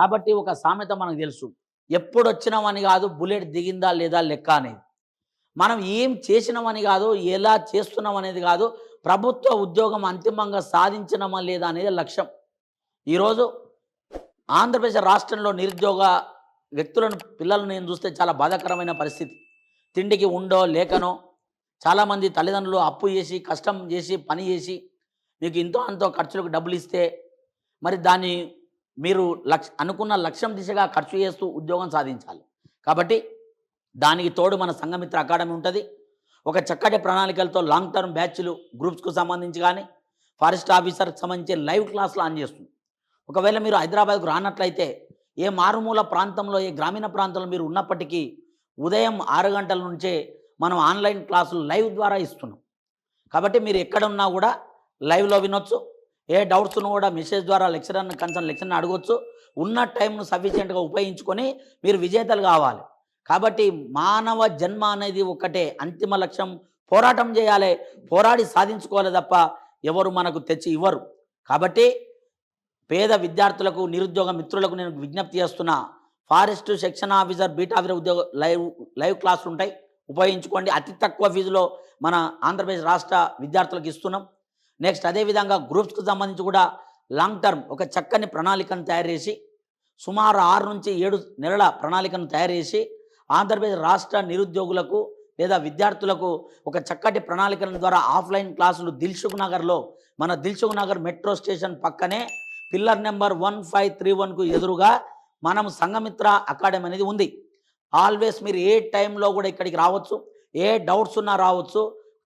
కాబట్టి ఒక సామెత మనకు తెలుసు. ఎప్పుడొచ్చినామని కాదు బుల్లెట్ దిగిందా లేదా లెక్క అనేది. మనం ఏం చేసినామని కాదు, ఎలా చేస్తున్నాం అనేది కాదు, ప్రభుత్వ ఉద్యోగం అంతిమంగా సాధించినామా లేదా అనేది లక్ష్యం. ఈరోజు ఆంధ్రప్రదేశ్ రాష్ట్రంలో నిరుద్యోగ వ్యక్తులను పిల్లలను నేను చూస్తే చాలా బాధాకరమైన పరిస్థితి. తిండికి ఉండో లేకనో చాలామంది తల్లిదండ్రులు అప్పు చేసి, కష్టం చేసి, పని చేసి మీకు ఇంతో అంతో ఖర్చులకు డబ్బులిస్తే మరి దాన్ని మీరు అనుకున్న లక్ష్యం దిశగా ఖర్చు చేస్తూ ఉద్యోగం సాధించాలి. కాబట్టి దానికి తోడు మన సంఘమిత్ర అకాడమీ ఉంటుంది. ఒక చక్కటి ప్రణాళికలతో లాంగ్ టర్మ్ బ్యాచ్లు గ్రూప్స్కు సంబంధించి కానీ ఫారెస్ట్ ఆఫీసర్కి సంబంధించి లైవ్ క్లాసులు ఆన్ చేస్తుంది. ఒకవేళ మీరు హైదరాబాద్కు రానట్లయితే ఏ మారుమూల ప్రాంతంలో ఏ గ్రామీణ ప్రాంతంలో మీరు ఉన్నప్పటికీ ఉదయం 6 గంటల నుంచే మనం ఆన్లైన్ క్లాసులు లైవ్ ద్వారా ఇస్తున్నాం. కాబట్టి మీరు ఎక్కడున్నా కూడా లైవ్లో వినొచ్చు. ఏ డౌట్స్ను కూడా మెసేజ్ ద్వారా లెక్చరర్ని అడగొచ్చు. ఉన్న టైంను సఫిషియెంట్గా ఉపయోగించుకొని మీరు విజేతలు కావాలి. కాబట్టి మానవ జన్మ అనేది ఒక్కటే, అంతిమ లక్ష్యం పోరాటం చేయాలి, పోరాడి సాధించుకోవాలి తప్ప ఎవరు మనకు తెచ్చి ఇవ్వరు. కాబట్టి పేద విద్యార్థులకు, నిరుద్యోగ మిత్రులకు నేను విజ్ఞప్తి చేస్తున్నా, forest section officer, beat officer ఉద్యోగ లైవ్ క్లాసులు ఉంటాయి, ఉపయోగించుకోండి. అతి తక్కువ ఫీజులో మన ఆంధ్రప్రదేశ్ రాష్ట్ర విద్యార్థులకు ఇస్తున్నాం. నెక్స్ట్ అదేవిధంగా గ్రూప్స్కి సంబంధించి కూడా లాంగ్ టర్మ్ ఒక చక్కని ప్రణాళికను తయారు చేసి సుమారు 6 నుంచి 7 నెలల ప్రణాళికను తయారు చేసి ఆంధ్రప్రదేశ్ రాష్ట్ర నిరుద్యోగులకు లేదా విద్యార్థులకు ఒక చక్కటి ప్రణాళికల ద్వారా ఆఫ్లైన్ క్లాసులు దిల్సుఖ్నగర్లో, మన దిల్సుఖ్నగర్ మెట్రో స్టేషన్ పక్కనే పిల్లర్ నెంబర్ 1531కు ఎదురుగా మనం సంఘమిత్ర అకాడమీ అనేది ఉంది. ఆల్వేస్ మీరు ఏ టైంలో కూడా ఇక్కడికి రావచ్చు, ఏ డౌట్స్ ఉన్నా రావచ్చు.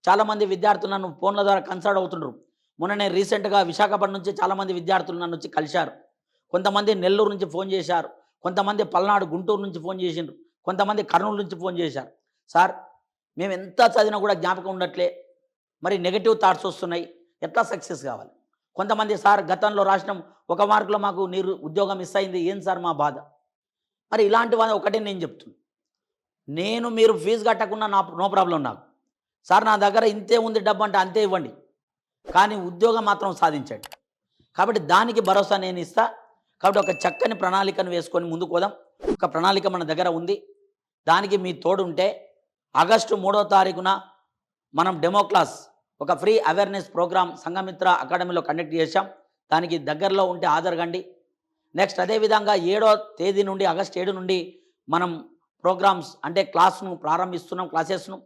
చాలామంది విద్యార్థులు నన్ను ఫోన్ల ద్వారా కన్సల్ట్ అవుతుండ్రు. మొన్ననే రీసెంట్గా విశాఖపట్నం నుంచి చాలామంది విద్యార్థులు నన్ను వచ్చి కలిశారు. కొంతమంది నెల్లూరు నుంచి ఫోన్ చేశారు, కొంతమంది పల్నాడు గుంటూరు నుంచి ఫోన్ చేసిండ్రు, కొంతమంది కర్నూలు నుంచి ఫోన్ చేశారు. సార్ మేము ఎంత చదివినా కూడా జ్ఞాపకం ఉండట్లే, మరి నెగటివ్ థాట్స్ వస్తున్నాయి, ఎట్లా సక్సెస్ కావాలి. కొంతమంది సార్ గతంలో రాసినాం 1 మార్కులో మాకు ఉద్యోగం మిస్ అయింది, ఏం సార్ మా బాధ. మరి ఇలాంటి వాళ్ళు ఒకటే నేను చెప్తున్నాను, మీరు ఫీజు కట్టకుండా నో ప్రాబ్లం నాకు. సార్ నా దగ్గర ఇంతే ఉంది డబ్బు అంటే అంతే ఇవ్వండి, కానీ ఉద్యోగం మాత్రం సాధించండి. కాబట్టి దానికి భరోసా నేను ఇస్తా. కాబట్టి ఒక చక్కని ప్రణాళికను వేసుకొని ముందుకు పోదాం. ఒక ప్రణాళిక మన దగ్గర ఉంది, దానికి మీ తోడు ఉంటే ఆగస్టు 3వ తారీఖున మనం డెమో క్లాస్, ఒక ఫ్రీ అవేర్నెస్ ప్రోగ్రామ్ సంఘమిత్ర అకాడమీలో కండక్ట్ చేశాం. దానికి దగ్గరలో ఉంటే హాజరుగండి. నెక్స్ట్ అదేవిధంగా 7వ తేదీ నుండి ఆగస్టు 7 నుండి మనం ప్రోగ్రామ్స్ అంటే క్లాస్ను ప్రారంభిస్తున్నాం, క్లాసెస్ను.